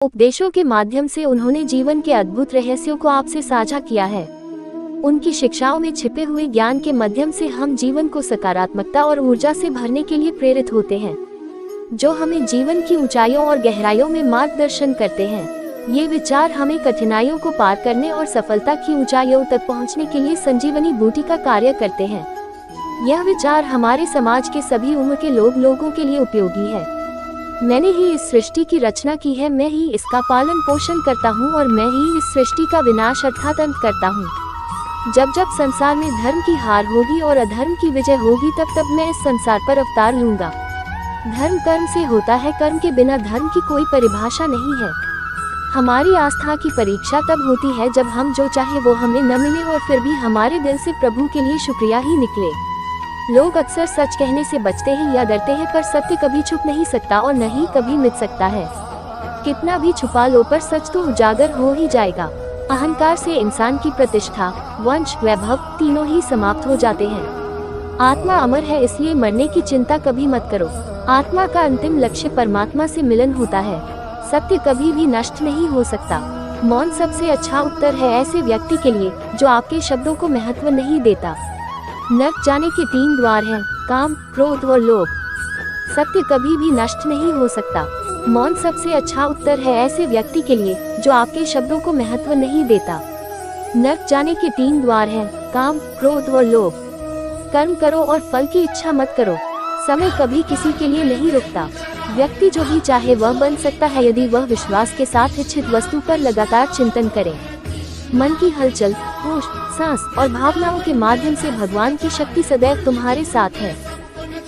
उपदेशों के माध्यम से उन्होंने जीवन के अद्भुत रहस्यों को आपसे साझा किया है। उनकी शिक्षाओं में छिपे हुए ज्ञान के माध्यम से हम जीवन को सकारात्मकता और ऊर्जा से भरने के लिए प्रेरित होते हैं, जो हमें जीवन की ऊंचाइयों और गहराइयों में मार्गदर्शन करते हैं। ये विचार हमें कठिनाइयों को पार करने और सफलता की ऊंचाइयों तक पहुंचने के लिए संजीवनी बूटी का कार्य करते हैं। यह विचार हमारे समाज के सभी उम्र के लोगों के लिए उपयोगी है। मैंने ही इस सृष्टि की रचना की है, मैं ही इसका पालन पोषण करता हूँ और मैं ही इस सृष्टि का विनाश अर्थात अंत करता हूँ। जब जब संसार में धर्म की हार होगी और अधर्म की विजय होगी, तब तब मैं इस संसार पर अवतार लूंगा। धर्म कर्म से होता है, कर्म के बिना धर्म की कोई परिभाषा नहीं है। हमारी आस्था की परीक्षा तब होती है जब हम जो चाहे वो हमें न मिले और फिर भी हमारे दिल से प्रभु के लिए शुक्रिया ही निकले। लोग अक्सर सच कहने से बचते हैं या डरते हैं, पर सत्य कभी छुप नहीं सकता और न ही कभी मिट सकता है। कितना भी छुपा लो, पर सच तो उजागर हो ही जाएगा। अहंकार से इंसान की प्रतिष्ठा, वंश, वैभव तीनों ही समाप्त हो जाते हैं। आत्मा अमर है, इसलिए मरने की चिंता कभी मत करो। आत्मा का अंतिम लक्ष्य परमात्मा से मिलन होता है। सत्य कभी भी नष्ट नहीं हो सकता। मौन सबसे अच्छा उत्तर है ऐसे व्यक्ति के लिए जो आपके शब्दों को महत्व नहीं देता। नरक जाने के 3 द्वार हैं, काम, क्रोध और लोभ। सत्य कभी भी नष्ट नहीं हो सकता। मौन सबसे अच्छा उत्तर है ऐसे व्यक्ति के लिए जो आपके शब्दों को महत्व नहीं देता। नरक जाने के 3 द्वार हैं, काम, क्रोध और लोभ। कर्म करो और फल की इच्छा मत करो। समय कभी किसी के लिए नहीं रुकता। व्यक्ति जो भी चाहे वह बन सकता है यदि वह विश्वास के साथ इच्छित वस्तु पर लगातार चिंतन करे। मन की हलचल, होश, सांस और भावनाओं के माध्यम से भगवान की शक्ति सदैव तुम्हारे साथ है।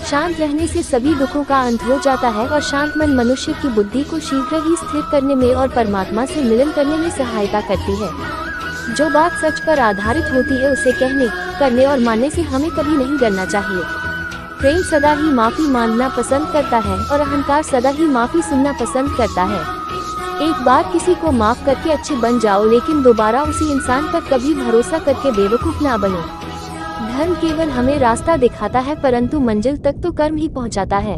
शांत रहने से सभी दुखों का अंत हो जाता है और शांत मन मनुष्य की बुद्धि को शीघ्र ही स्थिर करने में और परमात्मा से मिलन करने में सहायता करती है। जो बात सच पर आधारित होती है उसे कहने, करने और मानने से हमें कभी नहीं डरना चाहिए। प्रेम सदा ही माफी मांगना पसंद करता है और अहंकार सदा ही माफी सुनना पसंद करता है। एक बार किसी को माफ करके अच्छे बन जाओ, लेकिन दोबारा उसी इंसान पर कभी भरोसा करके बेवकूफ ना बनो। धर्म केवल हमें रास्ता दिखाता है, परंतु मंजिल तक तो कर्म ही पहुंचाता है।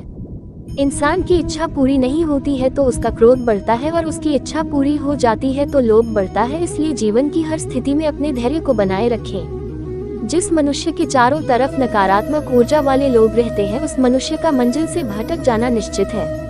इंसान की इच्छा पूरी नहीं होती है तो उसका क्रोध बढ़ता है और उसकी इच्छा पूरी हो जाती है तो लोभ बढ़ता है। इसलिए जीवन की हर स्थिति में अपने धैर्य को बनाए रखें। जिस मनुष्य के चारों तरफ नकारात्मक ऊर्जा वाले लोग रहते हैं, उस मनुष्य का मंजिल से भटक जाना निश्चित है।